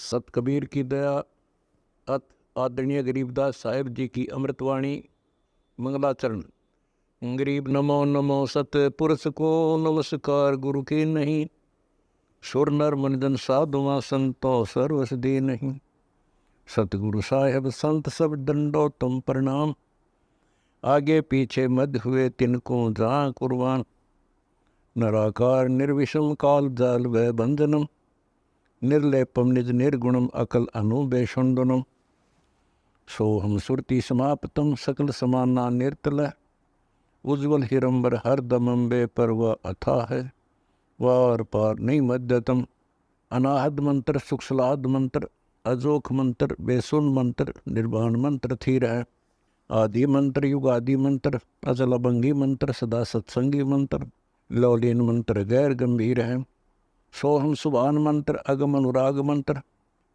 सत कबीर की दया अत आदरणीय गरीबदास साहिब जी की अमृतवाणी मंगलाचरण। गरीब नमो नमो सत पुरुष को नमस्कार गुरु की नहीं, सुर नर मनजन साधुआ संतो सर्वस दी नहीं। सतगुरु साहेब संत सब दंडो तुम प्रणाम, आगे पीछे मध्य हुए तिनको जहाँ कुर्बान। नराकार निर्विषम काल जाल व बंधनम, निर्लेपम निज निर्गुणम अकल अनुबेषुंडनम। सोहम सुरति समाप्तम सकल समाना निर्तल, उज्ज्वल हिरंबर हर दमम बे पर वह अथा है। वार पार नहीं मध्यतम, अनाहद मंत्र सुखसलाद मंत्र, अजोख मंत्र बेसुन मंत्र, निर्वाण मंत्र थीर है। आदि मंत्र युगादि मंत्र, अजल अभंगी मंत्र, सदा सत्संगी मंत्र, लौलीन मंत्र गैर गंभीर है। सोहम सुभान मंत्र, अगम अनुराग मंत्र,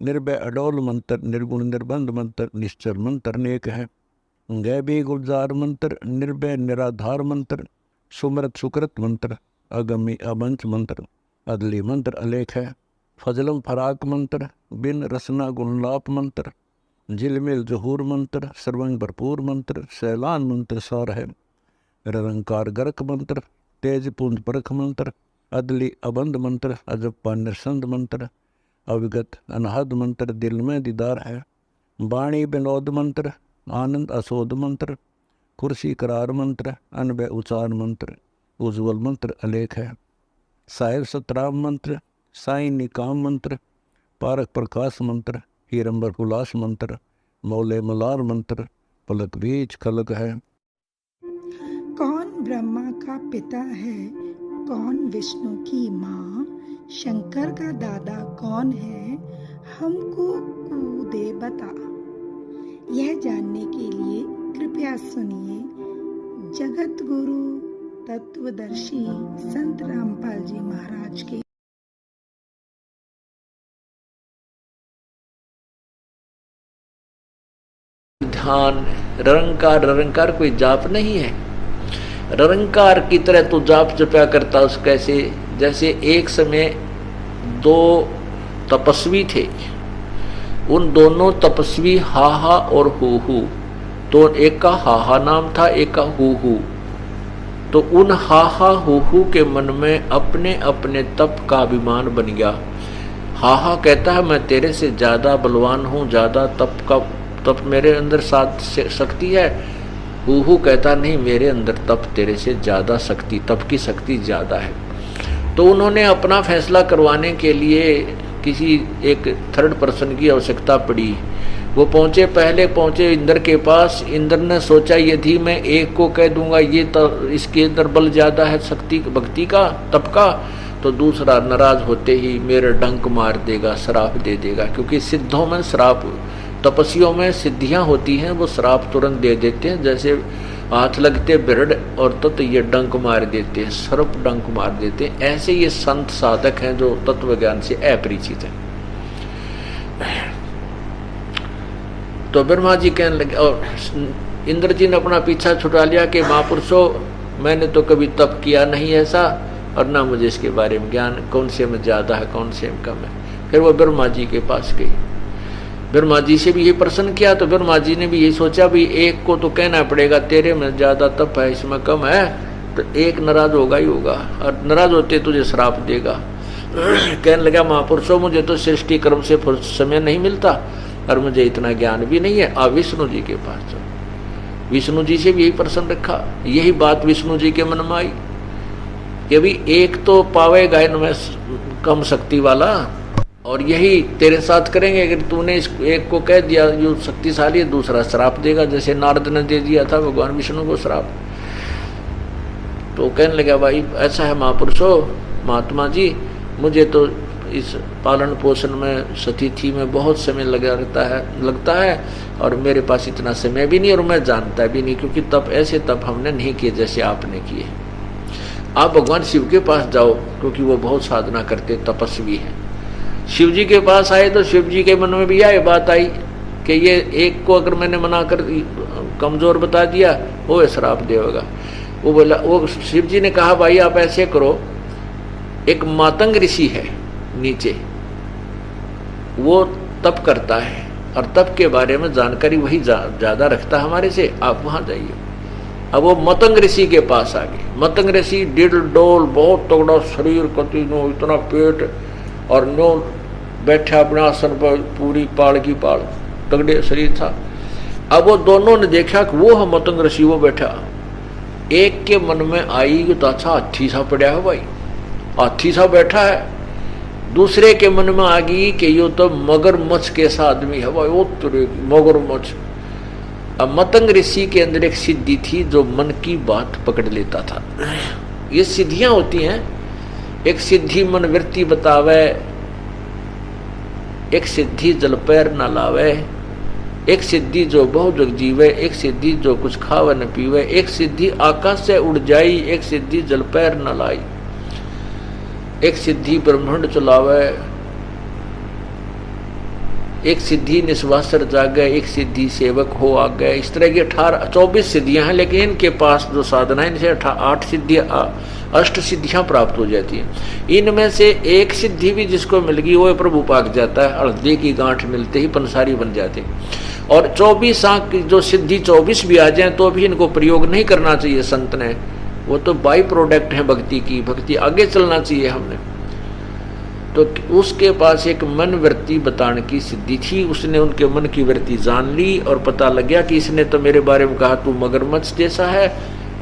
निर्भय अडोल मंत्र, निर्गुण निर्बंध मंत्र, निश्चल मंत्र नेक है। गैबी गुलजार मंत्र, निर्भय निराधार मंत्र, सुमृत सुकृत मंत्र, अगमी अबंच मंत्र, अदली मंत्र अलेख है। फजलम फराक मंत्र, बिन रसना गुणलाप मंत्र, झिलमिल जहूर मंत्र, सर्वंग भरपूर मंत्र, सैलान मंत्र सार है। निरंकार गर्क मंत्र, तेज पुंज परख मंत्र, अदली अबंध मंत्र, अजप्पा निरसंद मंत्र, अविगत अनहद मंत्र, दिल में दीदार है। वाणी विनोद मंत्र, आनंद असोद मंत्र, कुर्सी करार मंत्र, अनबय उचार मंत्र, उज्ज्वल मंत्र अलेख है। साहिब सतराम मंत्र, साई निकाम मंत्र, पारक प्रकाश मंत्र, हीरंबर उल्लास मंत्र, मौले मलार मंत्र, पलक बीच खलक है। कौन ब्रह्मा का पिता है, कौन विष्णु की माँ, शंकर का दादा कौन है, हमको कूदे बता। यह जानने के लिए कृपया सुनिए जगत गुरु तत्वदर्शी संत रामपाल जी महाराज के ध्यान। रंकार कोई जाप नहीं है। रंकार की तरह तो जाप जपया करता उस कैसे, जैसे एक समय दो तपस्वी थे, उन दोनों तपस्वी हाहा और हूहू, तो एक का हाहा नाम था, एक का हूहू। तो उन हाहा हूहू के मन में अपने अपने तप का अभिमान बन गया। हाहा कहता है मैं तेरे से ज्यादा बलवान हूँ, ज्यादा तप मेरे अंदर साथ शक्ति है। हूहू कहता नहीं, मेरे अंदर तप तेरे से ज्यादा शक्ति, तप की शक्ति ज्यादा है। तो उन्होंने अपना फैसला करवाने के लिए किसी एक थर्ड पर्सन की आवश्यकता पड़ी। वो पहले पहुंचे इंद्र के पास। इंद्र ने सोचा यदि मैं एक को कह दूंगा ये तो इसके अंदर बल ज्यादा है, शक्ति भक्ति का तप का, तो दूसरा नाराज होते ही मेरे डंक मार देगा, श्राप दे देगा। क्योंकि सिद्धों में श्राप, तपस्वियों में सिद्धियां होती हैं, वो श्राप तुरंत दे देते हैं। जैसे हाथ लगते बिरड और तो ये डंक मार देते हैं, सर्प डंक मार देते हैं। ऐसे ये संत साधक हैं जो तत्व ज्ञान से अपरिचित हैं। तो ब्रह्मा जी कहने लगे, और इंद्र जी ने अपना पीछा छुड़ा लिया कि महापुरुषों मैंने तो कभी तप किया नहीं ऐसा, और ना मुझे इसके बारे में ज्ञान, कौन से में ज्यादा है कौन से में कम है। फिर वो ब्रह्मा जी के पास गई, ब्रह्मा जी से भी ये प्रश्न किया। तो ब्रह्मा जी ने भी यही सोचा भी एक को तो कहना पड़ेगा तेरे में ज्यादा तप है, इसमें कम है, तो एक नाराज होगा ही होगा, और नाराज होते तुझे श्राप देगा। कहने लगा महापुरुषों मुझे तो सृष्टि कर्म से समय नहीं मिलता, और मुझे इतना ज्ञान भी नहीं है, आप विष्णु जी के पास जाओ। विष्णु जी से भी यही प्रश्न रखा। यही बात विष्णु जी के मन में आई कि अभी एक तो पावेगा इनमें कम शक्ति वाला, और यही तेरे साथ करेंगे। अगर तूने इस एक को कह दिया जो शक्तिशाली है, दूसरा श्राप देगा, जैसे नारद ने दे दिया था भगवान विष्णु को श्राप। तो कहने लगा भाई ऐसा है महापुरुषों, महात्मा जी मुझे तो इस पालन पोषण में सतिथि में बहुत समय लगता है, और मेरे पास इतना समय भी नहीं, और मैं जानता भी नहीं, क्योंकि तप ऐसे तप हमने नहीं किए जैसे आपने किए। आप भगवान शिव के पास जाओ, क्योंकि वो बहुत साधना करते तपस्वी है। शिव जी के पास आए तो शिव जी के मन में भी यह बात आई कि ये एक को अगर मैंने मना कर कमजोर बता दिया वो श्राप देगा। वो बोला, वो शिव जी ने कहा भाई आप ऐसे करो, एक मातंग ऋषि है नीचे, वो तप करता है और तप के बारे में जानकारी वही ज्यादा रखता है हमारे से, आप वहां जाइए। अब वो मतंग ऋषि के पास आ गए। मतंग ऋषि डिल डोल, बहुत तगड़ा शरीर, कति नो इतना पेट, और नो बैठा अपने आसन पर, पूरी पाड़ की पाड़, तगड़े शरीर था। अब वो दोनों ने देखा कि वो है मतंग ऋषि, वो बैठा। एक के मन में आई कि तो अच्छा हाथी सा पड़ा है भाई, हाथी सा बैठा है। दूसरे के मन में आ गई कि यो तो मगरमच्छ कैसा आदमी है भाई, वो मगरमच्छ। अब मतंग ऋषि के अंदर एक सिद्धि थी जो मन की बात पकड़ लेता था। ये सिद्धियां होती हैं, एक सिद्धि मन वृत्ति बतावे, एक सिद्धि जल पैर न लावे, एक सिद्धि जो बहु जग जीवे, एक सिद्धि जो कुछ खावे न पीवे, एक सिद्धि आकाश से उड़ जाई, एक सिद्धि जल पैर न लाई, एक सिद्धि ब्रह्मांड चलावे, एक सिद्धि निस्वासर जागे, एक सिद्धि सेवक हो आ गए। इस तरह की 24 सिद्धियां हैं, लेकिन इनके पास जो साधना है इनसे 8 सिद्धियां, 8 सिद्धियां प्राप्त हो जाती हैं। इनमें से एक सिद्धि भी जिसको मिल गई वो प्रभु पाक जाता है, हल्दी की गांठ मिलते ही पंसारी बन जाते हैं। और 24 आंख जो सिद्धि 24 भी आ जाए तो भी इनको प्रयोग नहीं करना चाहिए संत ने, वो तो बाई प्रोडक्ट है भक्ति की, भक्ति आगे चलना चाहिए हमने। तो उसके पास एक मन वृत्ति बताने की सिद्धि थी, उसने उनके मन की वृत्ति जान ली और पता लग गया कि इसने तो मेरे बारे में कहा तू मगरमच्छ जैसा है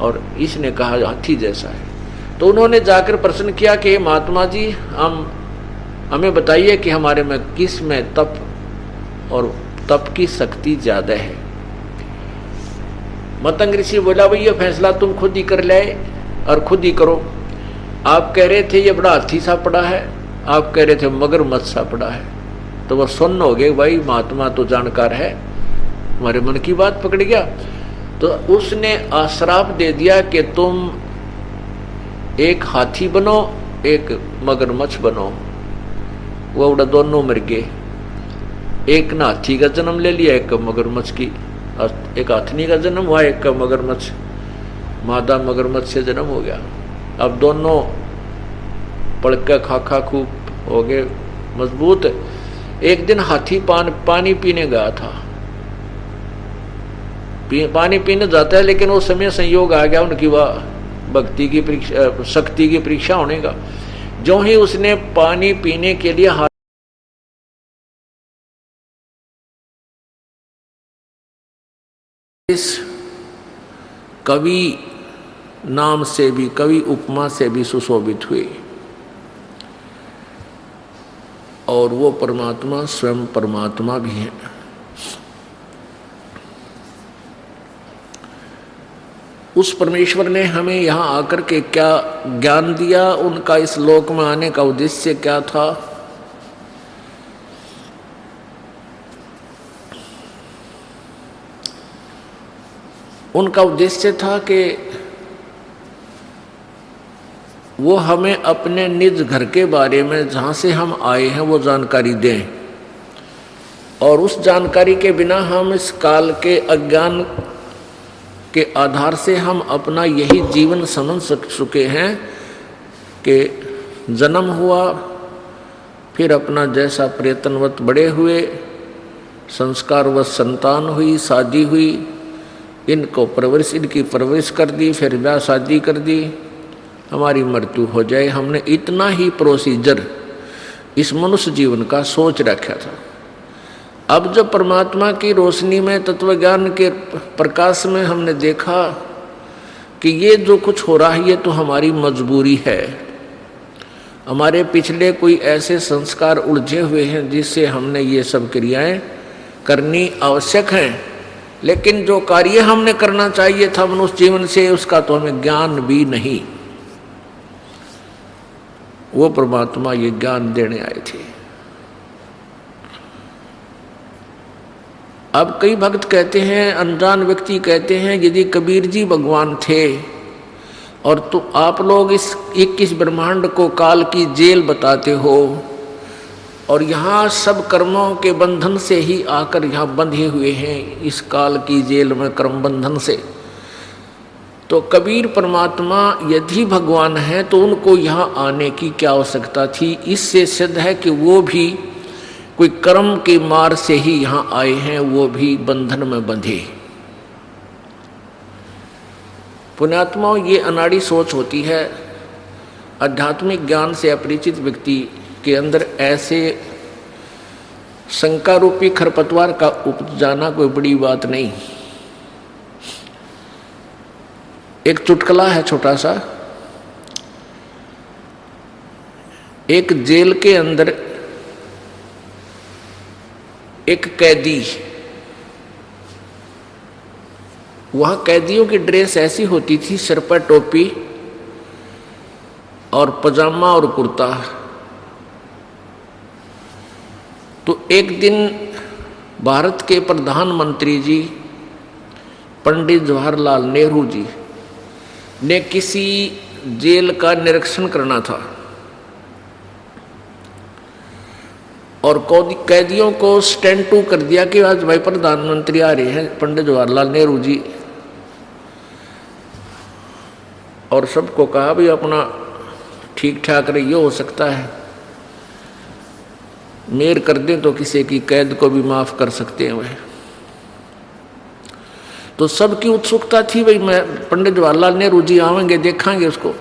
और इसने कहा हाथी जैसा है। तो उन्होंने जाकर प्रश्न किया कि महात्मा जी हमें बताइए कि हमारे में किस में तप और तप की शक्ति ज्यादा है। मतंग ऋषि बोला भाई ये फैसला तुम खुद ही कर ले और खुद ही करो। आप कह रहे थे ये बड़ा हाथी सा पड़ा है, आप कह रहे थे मगरमच्छ सा पड़ा है, तो वह सुन्न हो गए भाई महात्मा तो जानकार है, हमारे मन की बात पकड़ गया। तो उसने आश्राप दे दिया कि तुम एक हाथी बनो एक मगरमच्छ बनो। वो उड़ा दोनों मर गए, एक ने हाथी का जन्म ले लिया, एक मगरमच्छ की, एक हाथनी का जन्म हुआ, एक का मगरमच्छ, मादा मगरमच्छ से जन्म हो गया। अब दोनों पड़का खा खूब हो गए मजबूत। एक दिन हाथी पानी पीने गया था, पानी पीने जाता है, लेकिन उस समय संयोग आ गया उनकी वह भक्ति की परीक्षा, शक्ति की परीक्षा होने का। जो ही उसने पानी पीने के लिए इस कवि नाम से भी, कवि उपमा से भी सुशोभित हुए और वो परमात्मा स्वयं परमात्मा भी है। उस परमेश्वर ने हमें यहाँ आकर के क्या ज्ञान दिया, उनका इस लोक में आने का उद्देश्य क्या था। उनका उद्देश्य था कि वो हमें अपने निज घर के बारे में जहाँ से हम आए हैं वो जानकारी दें, और उस जानकारी के बिना हम इस काल के अज्ञान के आधार से हम अपना यही जीवन समझ चुके हैं कि जन्म हुआ, फिर अपना जैसा प्रयत्नवत बड़े हुए, संस्कारवत संतान हुई, शादी हुई, इनको परवरिश, इनकी परवरिश कर दी, फिर ब्याह शादी कर दी, हमारी मृत्यु हो जाए। हमने इतना ही प्रोसीजर इस मनुष्य जीवन का सोच रखा था। अब जब परमात्मा की रोशनी में, तत्व ज्ञान के प्रकाश में हमने देखा कि ये जो कुछ हो रहा है ये तो हमारी मजबूरी है, हमारे पिछले कोई ऐसे संस्कार उलझे हुए हैं जिससे हमने ये सब क्रियाएं करनी आवश्यक हैं, लेकिन जो कार्य हमने करना चाहिए था मनुष्य जीवन से उसका तो हमें ज्ञान भी नहीं। वो परमात्मा ये ज्ञान देने आए थे। अब कई भक्त कहते हैं, अनजान व्यक्ति कहते हैं, यदि कबीर जी भगवान थे और तो आप लोग इस 21 ब्रह्मांड को काल की जेल बताते हो और यहाँ सब कर्मों के बंधन से ही आकर यहाँ बंधे हुए हैं इस काल की जेल में, कर्म बंधन से, तो कबीर परमात्मा यदि भगवान है तो उनको यहाँ आने की क्या आवश्यकता थी। इससे सिद्ध है कि वो भी कोई कर्म की मार से ही यहां आए हैं, वो भी बंधन में बंधे। पुण्यात्माओं, ये अनाड़ी सोच होती है। आध्यात्मिक ज्ञान से अपरिचित व्यक्ति के अंदर ऐसे शंका रूपी खरपतवार का उपज जाना कोई बड़ी बात नहीं। एक चुटकुला है छोटा सा। एक जेल के अंदर एक कैदी, वहां कैदियों की ड्रेस ऐसी होती थी, सिर पर टोपी और पजामा और कुर्ता। तो एक दिन भारत के प्रधानमंत्री जी पंडित जवाहरलाल नेहरू जी ने किसी जेल का निरीक्षण करना था और कैदियों को स्टैंड टू कर दिया कि आज भाई प्रधानमंत्री आ रहे हैं पंडित जवाहरलाल नेहरू जी, और सबको कहा भी अपना ठीक ठाक रहिए, हो सकता है मेर कर दें तो किसी की कैद को भी माफ कर सकते हैं वह। तो सबकी उत्सुकता थी भाई मैं पंडित जवाहरलाल नेहरू जी आवेंगे, देखेंगे उसको।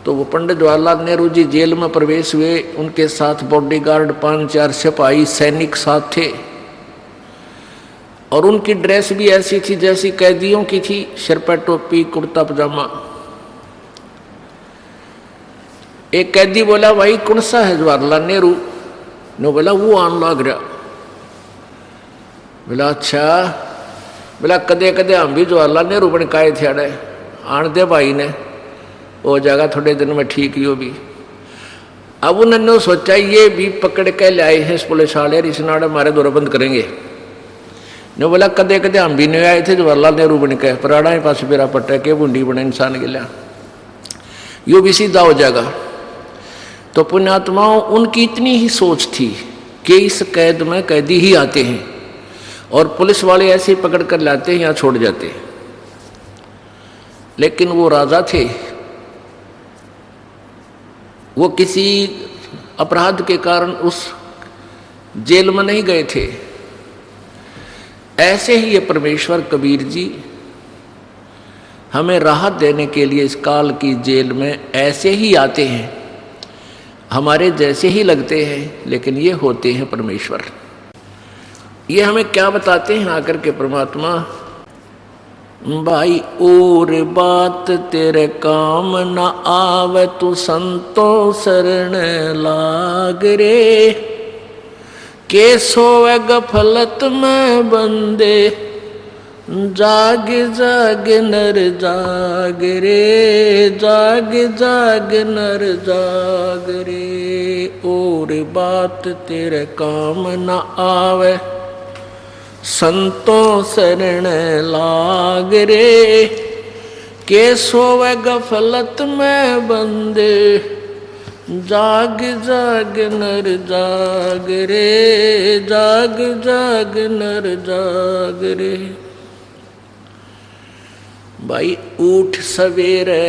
तो वो पंडित जवाहरलाल नेहरू जी जेल में प्रवेश हुए, उनके साथ बॉडीगार्ड 5-4 सिपाही सैनिक साथ थे और उनकी ड्रेस भी ऐसी थी जैसी कैदियों की थी, सिर पर टोपी कुर्ता पजामा। एक कैदी बोला भाई कौन सा है जवाहरलाल नेहरू? ने बोला वो आन लग रहा। बोला अच्छा, बोला कदे कदे हम भी जवाहरलाल नेहरू बन काए थे अड़े, आन दे भाई ने, हो जाएगा थोड़े दिन में ठीक ही हो भी। अब उन्होंने सोचा ये भी पकड़ के लाए हैं इस पुलिस वाले, इस नाड़े हमारे दौरा बंद करेंगे। ने बोला कदे कदे हम भी नहीं आए थे जवाहरलाल नेहरू बन के, पराड़ा ही पास मेरा पट्टा के बूंदी बने इंसान के लिया, यो भी सीधा हो जाएगा। तो पुण्यात्माओं, उनकी इतनी ही सोच थी कि इस कैद में कैदी ही आते हैं और पुलिस वाले ऐसे ही पकड़ कर लाते हैं या छोड़ जाते हैं। लेकिन वो राजा थे, वो किसी अपराध के कारण उस जेल में नहीं गए थे। ऐसे ही ये परमेश्वर कबीर जी हमें राहत देने के लिए इस काल की जेल में ऐसे ही आते हैं, हमारे जैसे ही लगते हैं लेकिन ये होते हैं परमेश्वर। ये हमें क्या बताते हैं आकर के परमात्मा? भाई और बात तेरे काम न आवे, तू संतों शरण लाग रे, के सोवे गफलत में बंदे, जाग जाग नर जाग रे, जाग जाग नर जाग रे। और बात तेरे काम न आवे, संतों शरण लाग रे, के सोवे गफलत में बंदे, जाग जाग नर जाग रे, जाग जाग नर जाग रे। भाई उठ सवेरे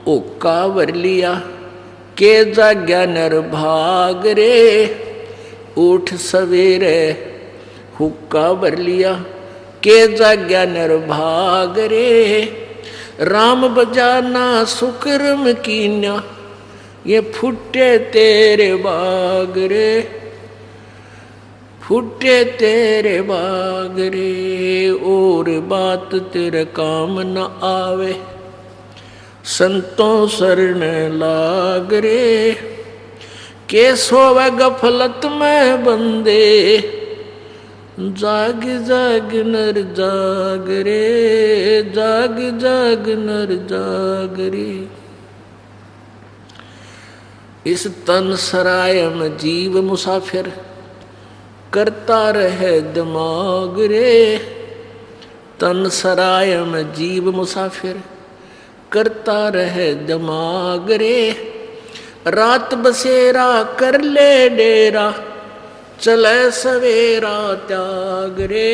ओका वर लिया, के जाग्या नर भाग रे। उठ सवेरे हुक्का भर लिया, के जाग्या नर भाग रे। राम बजाना सुकर्म कीन्या, ये फुटे तेरे बाग रे, फुटे तेरे बाग रे। और बात तेरे काम न आवे, संतों शरण लाग रे, के सोवे गफलत में बंदे, जाग जाग नर जाग रे, जाग जाग नर जाग रे। इस तन सराय में जीव मुसाफिर, करता रहे दिमाग रे। तन सराय में जीव मुसाफिर, करता रहे दिमाग रे। रात बसेरा कर ले डेरा, चले सवेरा त्याग रे,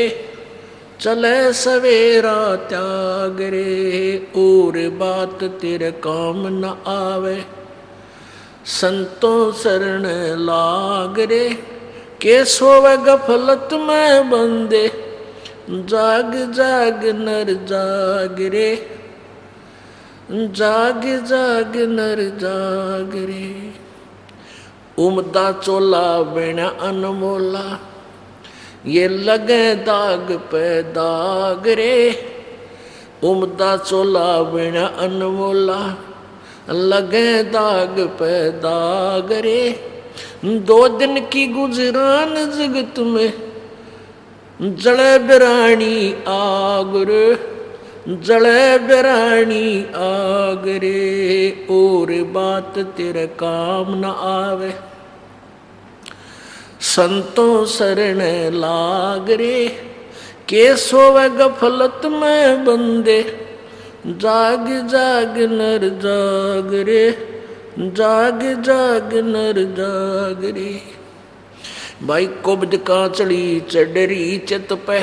चले सवेरा त्याग रे। और बात तेरे काम न आवे, संतों शरण लाग रे, के सोवे गफलत में बंदे, जाग जाग नर जाग रे, जाग जाग नर जाग रे। उमदा चोला बिना अनमोला, ये लगे दाग पे दाग रे। उमदा चोला बिना अनमोला, लगे दाग पे दाग रे। 2 दिन की गुजरान जगत में, जले बिरानी आग रे, जले बिरानी आग रे। और बात तेरे काम न आवे, संतों शरण लाग रे, के सोवे गफलत में बंदे, जाग जाग नर जाग रे, जाग जाग नर जाग रे। भाई कुब्ज कांचड़ी चढ़री चित पे,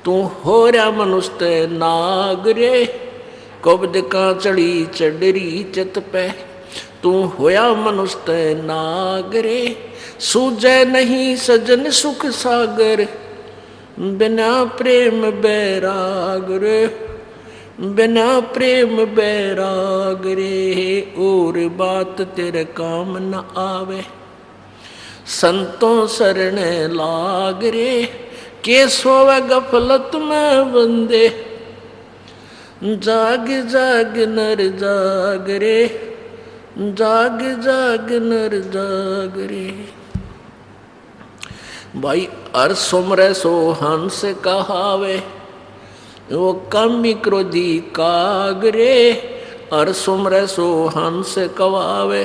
तू हो रहा मनुष्य नाग रे। कुब्ज कांचड़ी चढ़री चित पे, तू होया मनुष्य नाग रे। सूझे नहीं सजन सुख सागर, बिना प्रेम बैराग रे, बिना प्रेम बैराग रे। और बात तेरे काम न आवे, संतों शरण लाग रे, के सोवे गफलत में बंदे, जाग जाग नर जाग रे, जाग जाग नर जाग रे। भाई हर सुमरे सो हंस कहावे, वो कामी क्रोधी काग रे। हर सुमरे सो हंस कहावे,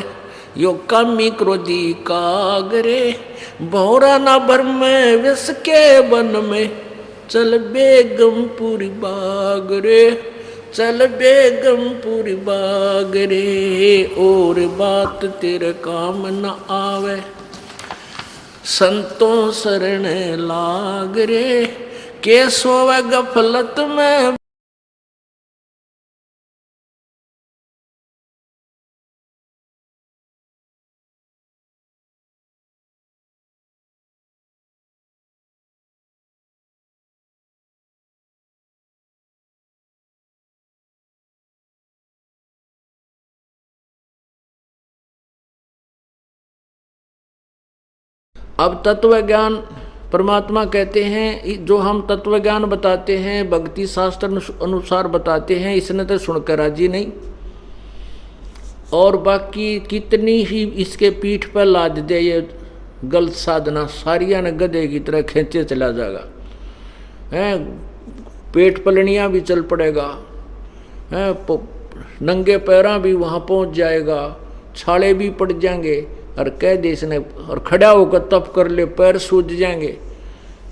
यो कामी क्रोधी काग रे। भौरा ना भर में विष के वन में, चल बेगमपुरी बाग रे, चल बेगमपुरी बाग रे। और बात तेरे काम न आवे, संतों शरण लाग रे, के सोवे गफलत में। अब तत्व ज्ञान परमात्मा कहते हैं, जो हम तत्व ज्ञान बताते हैं, भक्ति शास्त्र अनुसार बताते हैं, इसने तो सुनकर राजी नहीं। और बाकी कितनी ही इसके पीठ पर लाद दे ये गलत साधना, सारिया ने गधे की तरह खींचे चला जाएगा। हैं पेट पलनियाँ भी चल पड़ेगा, हैं नंगे पैरा भी वहाँ पहुँच जाएगा, छाले भी पड़ जाएंगे। और कह दे इसने, और खड़ा होकर तप कर ले, पैर सूझ जाएंगे।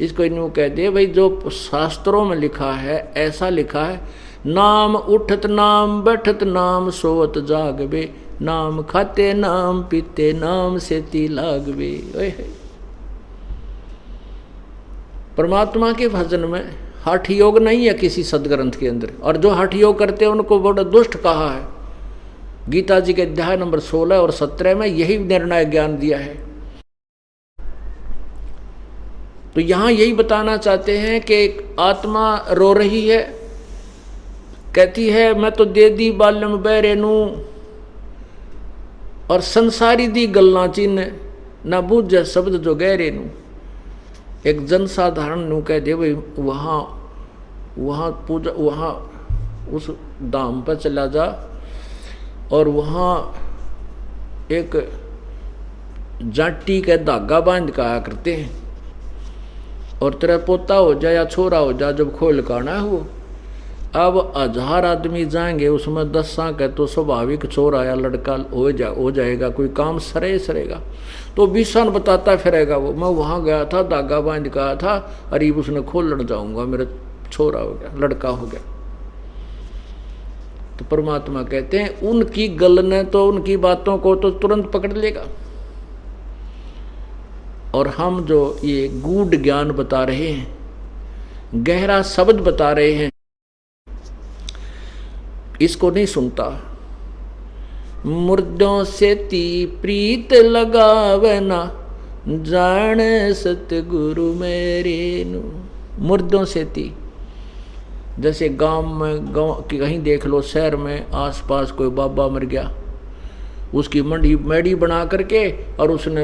इसको यूँ कह दे भाई, जो शास्त्रों में लिखा है ऐसा लिखा है, नाम उठत नाम बैठत नाम सोवत जागबे, नाम खाते नाम पीते नाम सेती लागबे। परमात्मा के भजन में हठ योग नहीं है किसी सदग्रंथ के अंदर, और जो हठ योग करते हैं उनको बड़ा दुष्ट कहा है। गीता जी के अध्याय नंबर 16 और 17 में यही निर्णय ज्ञान दिया है। तो यहां यही बताना चाहते हैं कि एक आत्मा रो रही है, कहती है मैं तो दे दी बालम बैरे नू, और संसारी दी गल्ला चिन्ह ना बूझे शब्द जो गहरे नू। एक जनसाधारण नू कह दे भाई वहाँ पूजा, वहाँ उस धाम पर चला जा, और वहाँ एक जाटी का धागा बांध का आया करते हैं, और तेरा पोता हो जाए या छोरा हो जाए जब खोल काना है वो। अब 1000 आदमी जाएंगे, उसमें 10 का तो स्वाभाविक छोरा या लड़का हो जाएगा, कोई काम सरेगा। तो 20 बताता फिरेगा वो, मैं वहाँ गया था, धागा बांध का आया था, अरीब उसने खोलने जाऊँगा, मेरा छोरा हो गया, लड़का हो गया। तो परमात्मा कहते हैं उनकी गल ने तो उनकी बातों को तो तुरंत पकड़ लेगा, और हम जो ये गूढ़ ज्ञान बता रहे हैं, गहरा शब्द बता रहे हैं, इसको नहीं सुनता। मुर्दों से ती प्रीत लगावे ना, जाने सतगुरु मेरे नु। मुर्दों से ती, जैसे गांव में, गांव की कहीं देख लो, शहर में आसपास कोई बाबा मर गया, उसकी मेढ़ी बना करके और उसने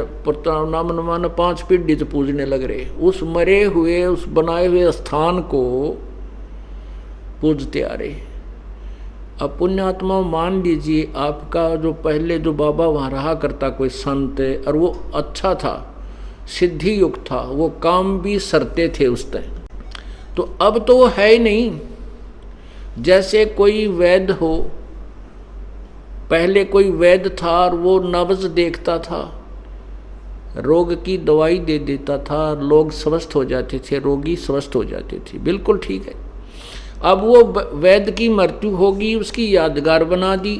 नाम नमान 5 पीढ़ी तो पूजने लग रहे। उस मरे हुए, उस बनाए हुए स्थान को पूजते आ रहे। अब पुण्यात्मा मान लीजिए आपका जो पहले जो बाबा वहाँ रहा करता कोई संत, और वो अच्छा था, सिद्धि युक्त था, वो काम भी सरते थे उस टाइम, तो अब तो वो है ही नहीं। जैसे कोई वैद्य हो, पहले कोई वैद्य था और वो नब्ज देखता था, रोग की दवाई दे देता था, लोग स्वस्थ हो जाते थे, रोगी स्वस्थ हो जाते थे, बिल्कुल ठीक है। अब वो वैद्य की मृत्यु होगी, उसकी यादगार बना दी।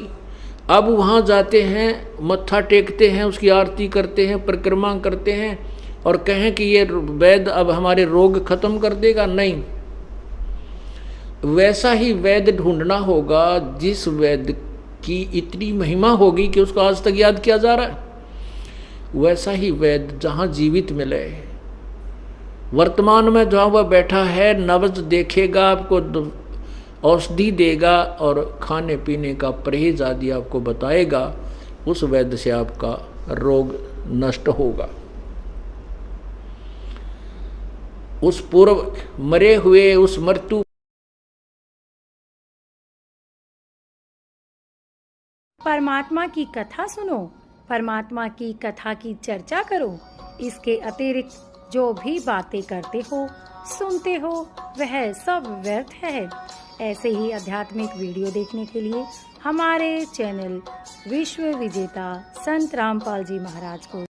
अब वहाँ जाते हैं, मत्था टेकते हैं, उसकी आरती करते हैं, परिक्रमा करते हैं और कहें कि ये वैद्य अब हमारे रोग खत्म कर देगा, नहीं। वैसा ही वैद्य ढूंढना होगा जिस वैद्य की इतनी महिमा होगी कि उसको आज तक याद किया जा रहा है। वैसा ही वैद्य जहाँ जीवित मिले, वर्तमान में जहाँ वह बैठा है, नब्ज देखेगा, आपको औषधि देगा और खाने पीने का परहेज आदि आपको बताएगा, उस वैद्य से आपका रोग नष्ट होगा। उस पूर्व मरे हुए, उस मृत्यु परमात्मा की कथा सुनो, परमात्मा की कथा की चर्चा करो। इसके अतिरिक्त जो भी बातें करते हो, सुनते हो, वह सब व्यर्थ है। ऐसे ही आध्यात्मिक वीडियो देखने के लिए हमारे चैनल विश्व विजेता संत रामपाल जी महाराज को